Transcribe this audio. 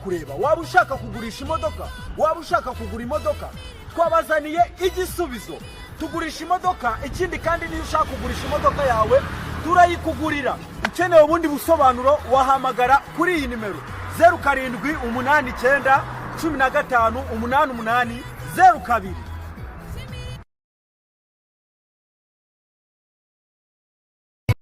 birakureba. Waba ushaka kugurisha imodoka, waba ushaka kugura imodoka, twabazaniye igisubizo. Tugurisha imodoka, ikindi kandi niyo ushaka kugurisha imodoka yawe turayikugurira. Ukeneye ubundi busobanuro wahamagara kuri iyi nimero 0789 15 88 02.